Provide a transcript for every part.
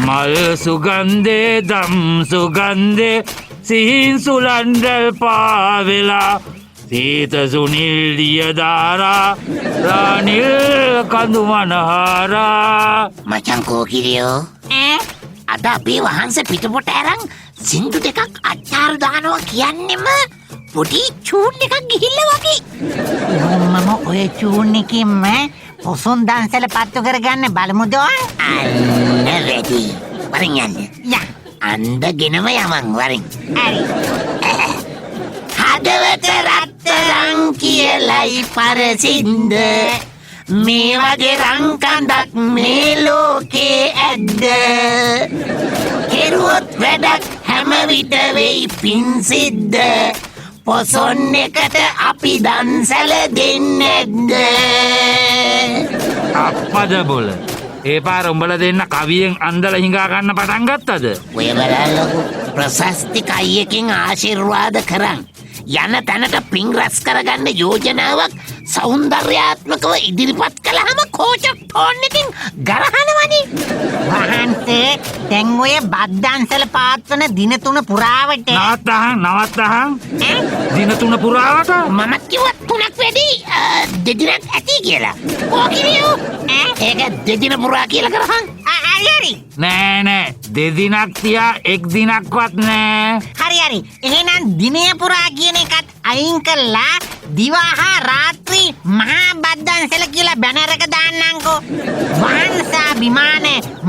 මල් සුගන්ධේ දම් සුගන්ධේ සිහින් සුලන්ඩල් පාවෙලා සීත සුනිල් දියදාරා රානිල් කඳු මනහාරා. මචං කෝකිලියෝ අද අපේ වහන්සේ පිටපොට අරන් සින්දු දෙකක් අච්චාරු දානවා කියන්නෙම පොඩි චූන් එකක් ගිහිල්ලා වගේ. මම ඔය චූන් එකෙන්ම පොසොන් දන්සල පත්තු කරගන්න බලමුද? අන්න වැඩි. වරින් යන්න. යා. අන්දගෙනම යමන් වරින්. හරි. හදවත රත්තරන් කියලයි පරසින්ද මේ වගේ රංකඳක් මේ ලෝකේ ඇද්ද? කෙරුවොත් වැඩක් හැම විට වෙයි පින් සිද්ධ. පොසොන් එකට අපි දන්සල දෙන්නේද? අප්පද බොල ඒ පාර උඹලා දෙන්න කවියෙන් අන්දලා හිඟා ගන්න පටන් ගත්තද? ඔය බලන්නකො ප්‍රශස්ති කයියකින් ආශිර්වාද කරන් යන තැනට පින් රැස් කරගන්න යෝජනාවක් සෞන්දර්යාත්මකව ඉදිරිපත් කළාම කෝචක් ටෝන් එකකින් ගරහනවනේ. වහන්සේ දැන් ඔය බද්දන්සල පාත්වන දින 3 පුරාවට නවත්තහන් දින 3 පුරාවට මමත් කිව්වත් 3ක් වැඩි දෙදිනක් ඇති කියලා. කෝකිලියෝ ඒක දෙදින පුරා කියලා කරහන්. හරි නෑ දෙදිනක් තියා එක් දිනක්වත් නෑ. හරි එහෙනම් දිනය පුරා කියන එකත් අයින් කළා දිවාහා රාත්‍රී මහා බද්දන්සල කියලා බැනර් එක දාන්නම්කෝ. වහන්සා විමාන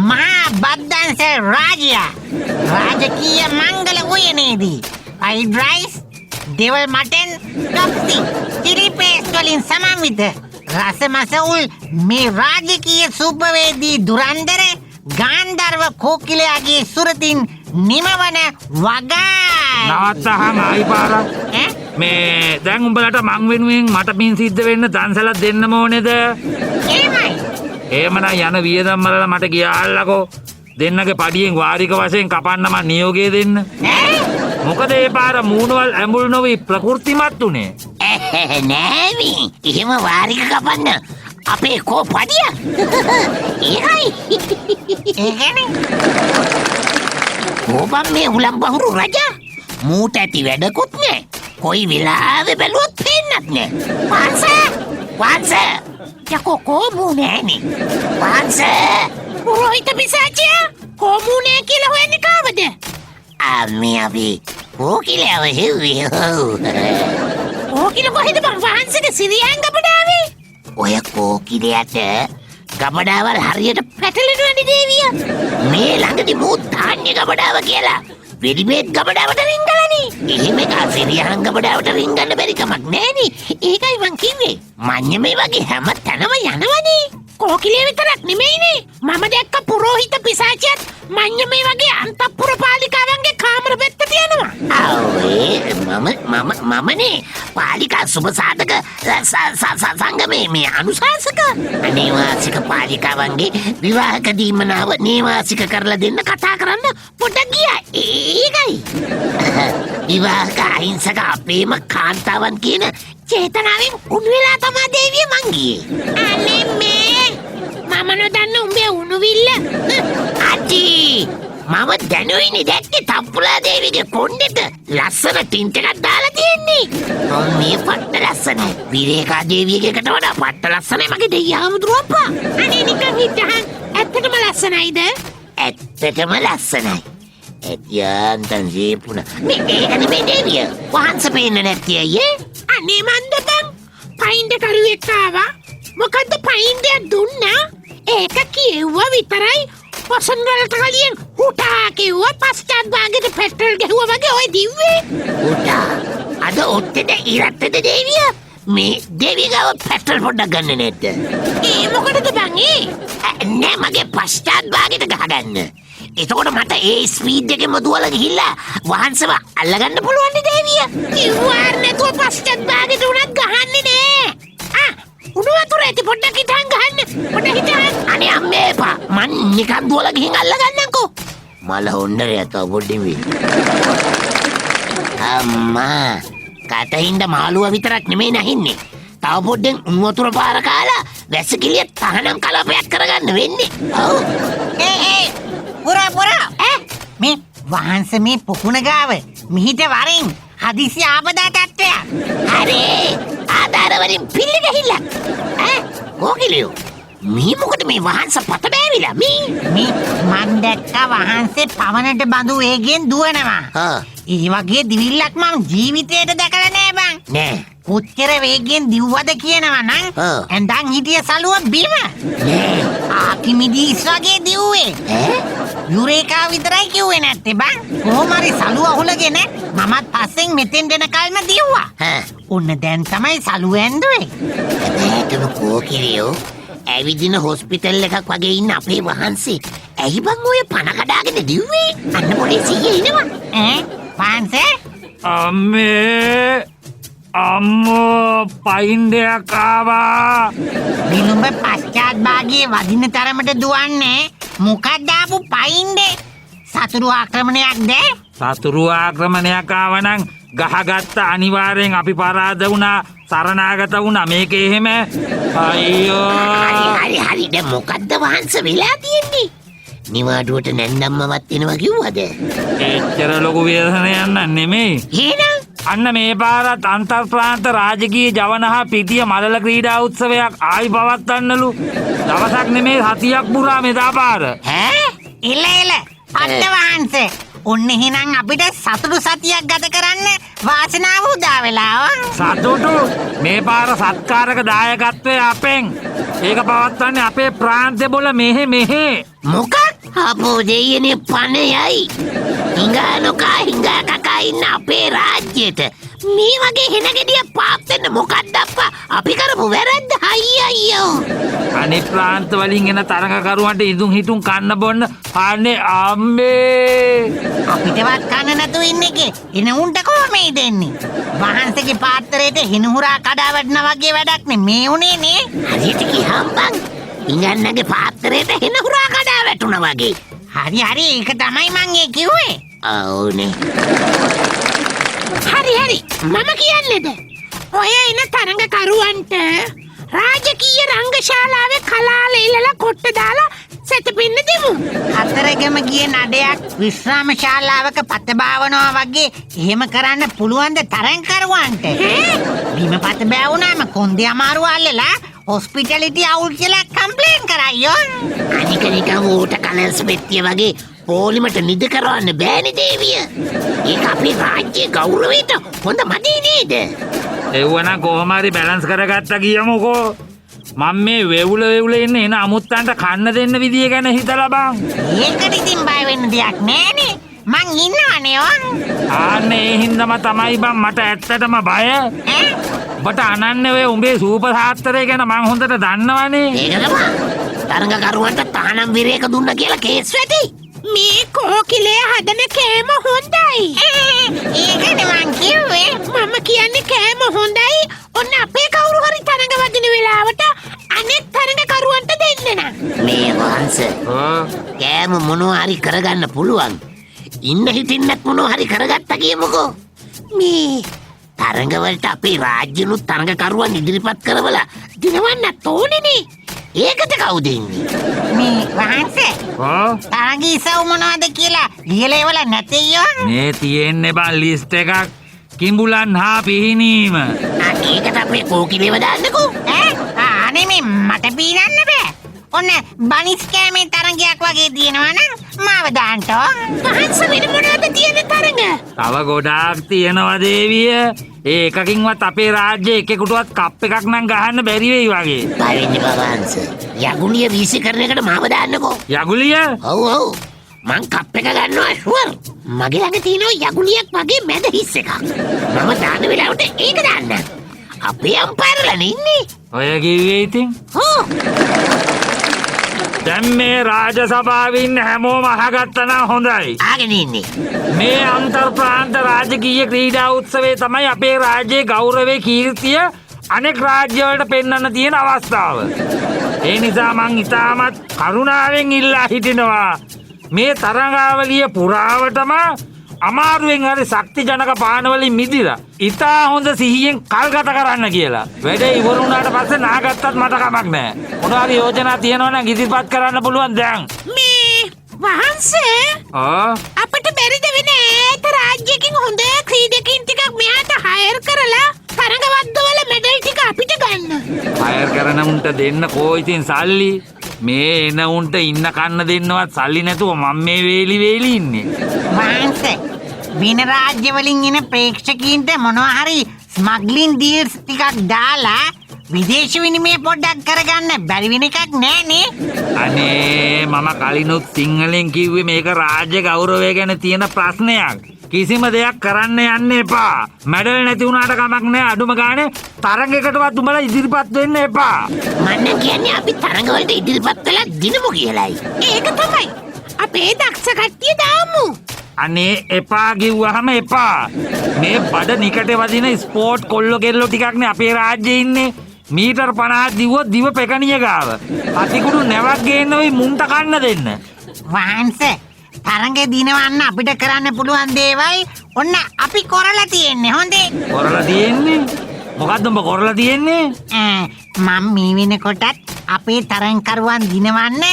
මහා බද්දන්සල් රාජ්‍ය රාජකීය මංගල උයනේදී ෆ්‍රයිඩ් රයිස් දෙවල් මටන් ටොප්සි චිලි පේස්ට් වලින් සමන්විත රසමසවුල් මේ රාජකීය සුබවේදී දුරන්දර ගාන්ධර්ව කෝකිලයාගේ සුරතින් නිමවන වගායි. නවත්තහන් ආයි පාරක්. මේ දැන් උඹලට මං වෙනුවෙන් මට පින් සිද්ධ වෙන්න දන්සලක් දෙන්නම ඕනේද? එහෙමයි. එහෙමනම් යන වියදම් වලට මට ගියාල්ලකෝ. දෙන්නගේ පඩියෙන් වාරික වශයෙන් කපන්න මං නියෝගය දෙන්න. මොකද ඒ පාර මූණවල් ඇඹුල් නොවි ප්‍රකෘතිමත් උනේ. නෑමි එහෙම වාරික කපන්න අපේ කෝ පඩිය. ඒකයි. කෝපම් මේ උලම් බහුරු රජා මූට ඇති වැඩකුත් නෑ. කොයි වෙලාවෙ බැලුවොත් පේන්නත් නෑ. වහන්සේ යකෝ කෝ මූ නෑනේ. වහන්සේ පුරෝහිත පිසාචයා කෝ මූ නෑ කියලා හොයන්නේ කාවද? මේ අපි කෝකිලව හෙව්වේ. කෝකිල කොහෙද බං වහන්සේගේ සිරියන් ගබඩාවේ? ඔය කෝකිලයට ගබඩාවල් හරියට පැටලෙනවනේ දේවිය. මේ ළඟදි මූ ධාන්‍ය ගබඩාව කියලා වෙඩිමේත් ගබඩාවට රිංගලානේ. එහෙම එක සිරියන් ගබඩාවට රිංගන්න බැරි කමක් නෑනේ. ඒකයි මං කිව්වේ. මඤ්ඤ මේ වගේ හැම තැනම යනවනේ. කෝකිලිය විතරක් නෙමෙයිනේ. මම දැක්ක පුරෝහිත පිසාචියත් මඤ්ඤ මේ වගේ අන්තපුර පාලිකාවන්ගේ කාමර පෙත්තට යනවා. මමනේ පාලිකා සුබසාධක සංගමේ මේ අනුශාසක. අනේවාසික පාලිකාවන්ගේ විවාහක දීමනාව නේවාසික කරලා දෙන්න කතා කරන්න පොඩක් ගියා. ඒකයි. විවාහක අහිංසක අපේම කාන්තාවන් කියන චේතනාවෙන් උණු වෙලා තමා දේවිය මං ගියේ. අනේ මේ මම නොදන්න උඹේ උණුවිල්ල. අටි මම දැනුයිනේ දැක්කේ තම්පුලා දේවිගේ කොණ්ඩෙට ලස්සන ටින්ට් එකක් දාලා තියෙන්නේ. මේ පට්ට ලස්සනයි. විරේකා දේවියකට වඩා පට්ට ලස්සනයි මගේ දෙයියාමුදුරුවෝ අප්පා. අනේ නිකන් හිටහන්. ඇත්තටම ලස්සනයිද? ඇත්තටම ලස්සනයි. එත්යන්තන් ජීපුණ මේ ඒකනේ මේ දේවිය. වහන්සේ පේන්නේ නැති අයියේ. අනේ මන්ද බං පයින්ඩ කරුවෙක් ආවා. මොකද්ද පයින්ඩයක් දුන්නා? ඒක කියෙව්වා විතරයි. පොසොන් වලට කලින් හුටා කිව්වා පස්චාත් භාගෙට පෙට්‍රල් ගැහුවා වගේ ඔය දිව්වේ. හුටා අද ඔත්තේද ඉරත්තේද දේවිය? මේ දේවිය ගාව පෙට්‍රල් පොඩ්ඩක් ගන්න නැද්ද? ඒ මොකටද බං ඒ? නෑ මගේ පස්චාත් භාගෙට ගහගන්න. එතකොට මට ඒ ස්පීඩ් එකෙම දුවලා ගිහිල්ලා වහන්සේව අල්ලගන්න පුළුවන් නේ දේවිය. කිව්වා නැතුව පස්චාත් භාගෙට උනත් ගහන්නේ නෑ. උණු වතුර ඇති පොඩ්ඩක් හිටන් ගහන්න. පොඩ්ඩක් හිටන්. අනේ අම්මේ එපා. මං නිකන් දුවලා ගිහින් අල්ලගන්නම්කෝ. මල හොණ්ඩරේ අත පොඩ්ඩින් වෙයි. අම්මා කටින්ද මාළුව විතරක් නෙමෙයි නැහින්නේ. තව පොඩ්ඩෙන් උණු වතුර පාර කාලා වැසිකිළිය තහනම් කලපයක් කරගන්න වෙන්නේ. ඔව්. පුරා මේ වහන්සේ මේ පොකුණ ගාව මිහිට වරින් හදිසි ආපදා තත්ත්වයක්. හරි ආධාරවලින් පිල්ලි ගහිල්ලා කෝකිලියෝ මී මොකද මේ වහන්ස පත බෑවිලා මේ මන් දැක්ක වහන්සේ පවනට බඳු වේගෙන් දුවනවා. ඒ වගේ දිවිල්ලක් මම ජීවිතේට දැකලා නෑ බං. නෑ කොච්චර වේගෙන් දිව්වද කියනවා නම් ඇඳන් හිටිය සලුව බිම. නෑ ආකිමිඩීස් වගේ දිව්වේ. යුරේකා විතරයි කිව්වේ නැත්තේ බං. කොහොම හරි සලුව අහුලගෙන මමත් පස්සෙන් මෙතෙන් දෙනකල්ම දිව්වා. ඔන්න දැන් තමයි සලුව ඇන්දුවේ. හැබැයි කෝකිලියෝ ඇවිදින හොස්පිටල් එකක් වගේ ඉන්න අපේ වහන්සේ ඇයි බං ඔය පණ කඩාගෙන දිව්වේ? අන්න පොලිසිය එනවා. වහන්සේ අම්මේ අම්මෝ පයින්ඩයක් ආවා. විලුඹ පශ්චාත් භාගයේ වදින තරමට දුවන්නේ මොකක්ද ආපු පයින්ඩේ? සතුරු ආක්‍රමණයක්ද? සතුරු ආක්‍රමණයක් ආවනම් ගහගත්ත අනිවාර්යෙන් අපි පරාද වුණා සරණාගත වුණා මේක එහෙම අයියෝ හරි දැන් මොකද්ද වහන්ස වෙලා තියෙන්නේ? නිවාඩුවට නැන්දම්මවත් එනවා කිව්වද? එච්චර ලොකු ව්‍යසනයක් නෙමෙයි. එහෙනම් අන්න මේ පාරත් අන්තර් ප්‍රාන්ත රාජකීය ජවනහා පිටිය මලල ක්‍රීඩා උත්සවයක් ආයි පවත්වන්නලු. දවසක් නෙමේ සතියක් පුරා මෙදා පාර. එල අත්ත වහන්සේ ඔන්න එහෙනම් අපිට සතුටු සතියක් ගත කරන්න වාසනාව උදා වෙලා. සතුටු මේ පාර සත්කාරක දායකත්වය අපෙන්. ඒක පවත්වන්නේ අපේ ප්‍රාන්තේ බොල මෙහෙ. මොකක්? අපෝ දෙයනේ පණයයි. හිඟා කකා ඉන්න අපේ රාජ්‍යයට මේ වගේ හෙනගෙඩිය පාත් වෙන්න මොකක්ද අප්පා? අපි කරපු වැරද්ද අයියෝ. අනිත් ප්‍රාන්ත වලින් එන තරඟකරුවන්ට ඉදුම් හිටුම් කන්න බොන්න පාන්නේ අම්මේ. අපිටවත් කන්න නැතුව ඉන්නේ එන උන්ට කොහොමයි දෙන්නේ? වහන්සේගේ පාත්‍රයට හිනුහුරා කඩා වැටෙනා වගේ වැඩක් නේ මේ උනේ නේ. හරියට කිව්වම් බං. ඉංගන්නගේ පාත්‍රයට හිනුහුරා කඩා වැටුණා වගේ. හරි ඒක තමයි මං ඒ කිව්වේ. ඔව්නේ. හරි මම කියන්නේද? ඔය එන තරඟකරුවන්ට රාජකීය රංගශාලාවේ කලාල ඉල්ලලා කොට්ට දාලා සැතපෙන්න දෙමු. හතරගම ගිය නඩයක් විශ්‍රාම ශාලාවක පත බාවනවා වගේ එහෙම කරන්න පුළුවන්ද තරඟකරුවන්ට? බිම පත බෑවුනාම කොන්දේ අමාරු අල්ලලා හොස්පිටැලිටි අවුල් කියලා කම්ප්ලේන් කරයියෝ. අනික නිකන් ඌට කලර්ස් පෙට්ටිය වගේ පොලිමට නිද කරවන්න බෑනේ දේවිය. ඒක අපේ රාජ්‍ය ගෞරවයට හොඳ මදි නේද? එව්වනම් කොහොම හරි බැලන්ස් කරගත්තා කියමුකෝ. මම මේ වෙවුල ඉන්නේ එන අමුත්තන්ට කන්න දෙන්න විදිය ගැන හිතලා බං. ඒකට ඉතින් බය වෙන්න දෙයක් නෑනේ. මං ඉන්නවනේ ඕන්. ආන්නේ ඒ හින්දාම තමයි බං මට ඇත්තටම බය. ඔබට අනන්නේ ඔය උඹේ සූපර් සාත්තරය ගැන මං හොඳට දන්නවනේ. ඒක තමයි. තරඟකරුවන්ට තහනම් විරේක දුන්න කියලා කේස් වැටි. මේ කෝකිලේ හදන කෑම හොඳයි. ඒකනේ මං කිව්වේ. මම කියන්නේ කෑම හොඳයි. ඔන්න අපේ කවුරු හරි තරඟ වදින වෙලාවට අනෙක් තරඟකරුවන්ට දෙන්න නම්. මේ වහන්ස කෑම මොනවා හරි කරගන්න පුළුවන්. ඉන්න හිටින්නත් මොනවා හරි කරගත්තා කියමුකෝ. මේ තරඟවලට අපේ රාජ්‍යනුත් තරඟකරුවන් ඉදිරිපත් කරවලා දිනවන්නත් ඕනේනේ. ඒකට කවුද ඉන්නේ? මේ වහන්සේ තරඟ ඉසව් මොනවද කියලා ලියලා ඒවල නැතේයෝ. මේ තියෙන්නේ බං ලිස්ට් එකක්. කිඹුලන් හා පිහිනීම. ඒකට අපේ කෝකිලේව දාන්නකෝ. අනේ මේ මට පීනන්න බෑ. ඔන්න බනිස් කෑමේ තරඟයක් වගේ තියෙනවා නම් මාව දාන්නට. වහන්ස වෙන මොනවද තියෙන තරඟ? තව ගොඩාක් තියෙනවා දේවිය. ඒ එකකින්වත් අපේ රාජ්‍යයේ එකෙකුටවත් කප් එකක් නම් ගහන්න බැරි වෙයි වගේ. බය වෙන්න බවහන්ස. යගුලිය වීසි කරන එකට මාව දාන්නකෝ. යගුලිය? ඔව්. මං කප් එක ගන්නවා ෂුවර්. මගේ ළඟ තියෙනවා යගුලියක් වගේ මැද හිස් එකක්. මම දාන වෙලාවට ඒක දාන්න. අපේ අම්පයර්ලා ඉන්නේ. ඔය කිව්වේ ඉතින්. දැන් මේ රාජ සභාවේ ඉන්න හැමෝම අහගත්තා නම් හොඳයි. ආගෙන ඉන්නේ. මේ අන්තර් ප්‍රාන්ත රාජකීය ක්‍රීඩා උත්සවයේ තමයි අපේ රාජ්‍යයේ ගෞරවයේ කීර්තිය අනෙක් රාජ්‍ය වලට පෙන්වන්න තියෙන අවස්ථාව. ඒ නිසා මං ඉතාමත් කරුණාවෙන් ඉල්ලා හිටිනවා මේ තරඟාවලිය පුරාවටම අමාරුවෙන් හරි ශක්ති ජනක පානවලින් මිදිලා ඉතා හොඳ සිහියෙන් කල් ගත කරන්න කියලා. වැඩේ ඉවර වුණාට පස්සේ නාගත්තත් මට කමක් නැහැ. මොනවා හරි යෝජනා තියෙනවා නම් ඉදිරිපත් කරන්න පුළුවන් දැන්. මේ වහන්සේ ආ අපිට බැරිද වෙන ඈත රාජ්‍යකින් හොඳ ක්‍රීඩකින් ටිකක් මෙහාට හයර් කරලා තරඟවද්දවල මෙඩල් ටික අපිට ගන්න. හයර් කරන උන්ට දෙන්න කෝ ඉතින් සල්ලි මේ එන උන්ට ඉන්න කන්න දෙන්නවත් සල්ලි නැතුව මම මේ වේලි ඉන්නේ. වහන්සේ වෙන රාජ්‍යවලින් එන ප්‍රේක්ෂකීන්ට මොනවා හරි ස්මග්ලින් ඩීල්ස් ටිකක් දාලා විදේශ විනිමය පොඩ්ඩක් කරගන්න බැරි වෙන එකක් නෑනේ. අනේ මම කලිනුත් සිංහලෙන් කිව්වේ මේක රාජ්‍ය ගෞරවය ගැන තියෙන ප්‍රශ්නයක්. කිසිම දෙයක් කරන්න යන්න එපා. මැඩල් නැති වුණාට කමක් නෑ අඩුම ගානේ තරඟයකටවත් උඹලා ඉදිරිපත් වෙන්න එපා. මන්න කියන්නේ අපි තරඟවලට ඉදිරිපත් වෙලා දිනමු කියලායි. ඒක තමයි. අපේ දක්ෂ කට්ටිය දාමු. අනේ එපා කිව්වහම එපා. මේ බඩ නිකට වදින ස්පෝර්ට් කොල්ලෝ කෙල්ලෝ ටිකක්නේ අපේ රාජ්‍යයේ ඉන්නේ. මීටර් 50 දිව්වොත් දිව පෙකණිය ගාව. අතිකුඩු නැවක් ගේන්න වෙයි මුන්ට කන්න දෙන්න. වහන්සේ තරඟේ දිනවන්න අපිට කරන්න පුළුවන් දේවල් ඔන්න අපි කරලා තියෙන්නේ හොඳේ. කරලා තියෙන්නේ මොකද්ද උඹ කරලා තියෙන්නේ? මම මේ වෙනකොටත් අපේ තරංකරුවන් දිනවන්න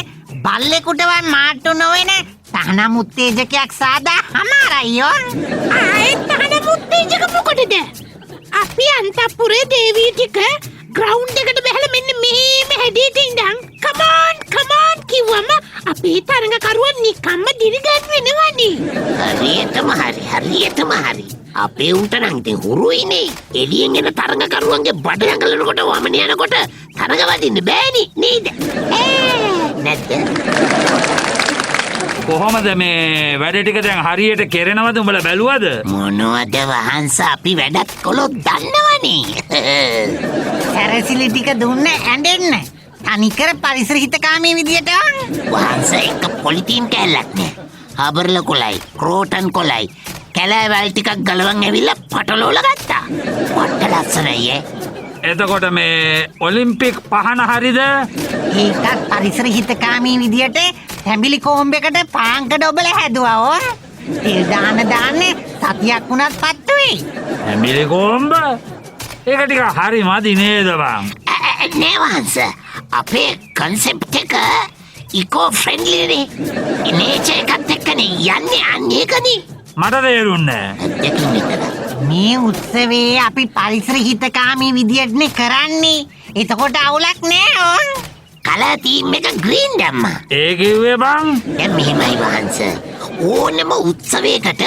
බල්ලෙකුටවත් මාට්ටු නොවන තහනම් උත්තේජකයක් සාදා හමාරයියෝ. ආයෙත් තහනම් උත්තේජක මොකටද? අපි අන්තපුරේ දේවී ටික ග්‍රවුන්ඩ් එකට බහලා මෙන්න මෙහෙම හැදීට ඉඳන් කමෝන් කිව්වම අපේ තරඟකරුවන් නිකම්ම දිරිගත් වෙනවනේ. හරියටම හරි. අපේ උන්ට නම් ඉතින් හුරුයිනේ. එළියෙන් එන තරඟකරුවන්ගේ බඩ ඇඟලනකොට වමන යනකොට තරඟ වදින්න බෑනේ නේද? නැද්ද? කොහොමද මේ වැඩ ටික දැන් හරියට කෙරෙනවද උඹලා බැලුවද? මොනවද වහන්ස අපි වැඩක් කළොත් දන්නවනේ. සැරසිලි ටික දුන්න ඇඬෙන්න. තනිකර පරිසර හිතකාමී විදියට වහන්ස එක පොලිතීන් කැල්ලක් නෑ. හබර්ල කොලයි, ක්‍රෝටන් කොලයි, කැලෑවැල් ටිකක් ගලවන් ඇවිල්ලා පටලෝල ගත්තා. පට්ට ලස්සනයි. එතකොට මේ ඔලිම්පික් පහන හරිද? ඒකත් පරිසර හිතකාමී විදියට තැඹිලි කෝම්බෙකට පාංකඩ ඔබල හැදුවා ඕ. තෙල් දාන්න සතියක් වුණත් පත්තු වෙයි. ඇමිලි කොම්බ? ඒක ටික හරි මදි නේද බං? නෑ වහන්ස. අපේ කන්සෙප්ට් එක ඉකෝ ෆ්‍රෙන්ඩ්ලිනේ. නේචර් එකත් එක්කනේ යන්නේ අන්නේකනේ. මට තේරුන්නේ නෑ. දෙකින් විතර. මේ උත්සවේ අපි පරිසර හිතකාමී විදියටනේ කරන්නේ. එතකොට අවුලක් නෑ ඕන්. කලා ටීම් එක ග්‍රීන් දැම්මා. ඒ කිව්වේ බං? දැන් මෙහෙමයි වහන්ස. ඕනම උත්සවයකට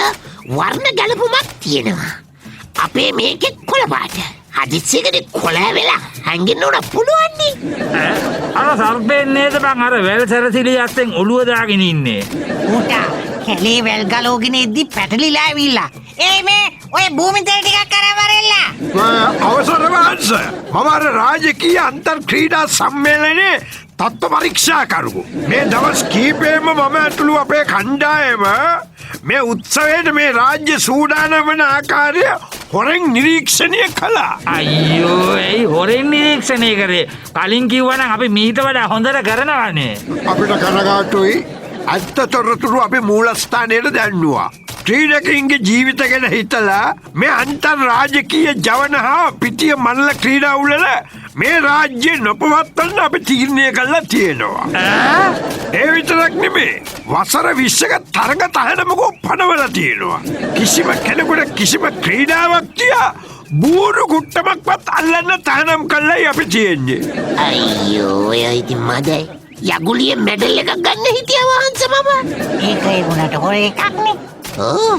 වර්ණ ගැලපුමක් තියෙනවා. අපේ මේකේ කොළ පාට. හදිස්සියකට කොළ වෙලා හැංගෙන්න උන පුළුවන් නේ. අර සර්පෙන් නේද බං අර වැල් සැරසිලි යස්සෙන් ඔළුව දාගෙන ඉන්නේ. ඌට කැලේ වැල් ගලෝගෙන ඉද්දි පැටලිලා ඇවිල්ලා. ඒ මේ ඔය භූමි තෙල් ටිකක් කරන් වරෙල්ලා. අවසර වහන්ස මම අර රාජකීය අන්තර් ක්‍රීඩා සම්මේලනයේ තත්ත්ව පරීක්ෂා කරු. මේ දවස් කීපෙම මම ඇතුළු අපේ කණ්ඩායම මේ උත්සවයට මේ රාජ්‍ය සූදානම් වන ආකාරය හොරෙන් නිරීක්ෂණය කළා. අයියෝ ඒ හොරෙන් නිරීක්ෂණය කරේ. කලින් කිව්වනම් අපි මීට වඩා හොඳට කරනවානේ. අපිට කනගාටුයි ඇත්ත තොරතුරු අපි මූලස්ථානයට දැන්නුවා. ක්‍රීඩකයින්ගේ ජීවිත ගැන හිතලා මේ අන්තර් රාජකීය ජවන හා පිටිය මල්ල ක්‍රීඩා උළෙල මේ රාජ්‍ය නොපවත්වන්න අපි තීරණය කළා තියෙනවා. ඒ විතරක් නෙමේ වසර 20ක තරඟ තහනමකෝ පනවලා තියෙනවා. කිසිම කෙනෙකුට කිසිම ක්‍රීඩාවක් තියා බූරු කුට්ටමක්වත් අල්ලන්න තහනම් කළයි අපි තියෙන්නේ. අයියෝ ඔය ඉතින් මදයි. යගුලිය මෙඩල් එකක් ගන්න හිටියා වහන්ස මම. ඒක ඒ වුණාට හොර එකක් නේ. ඕ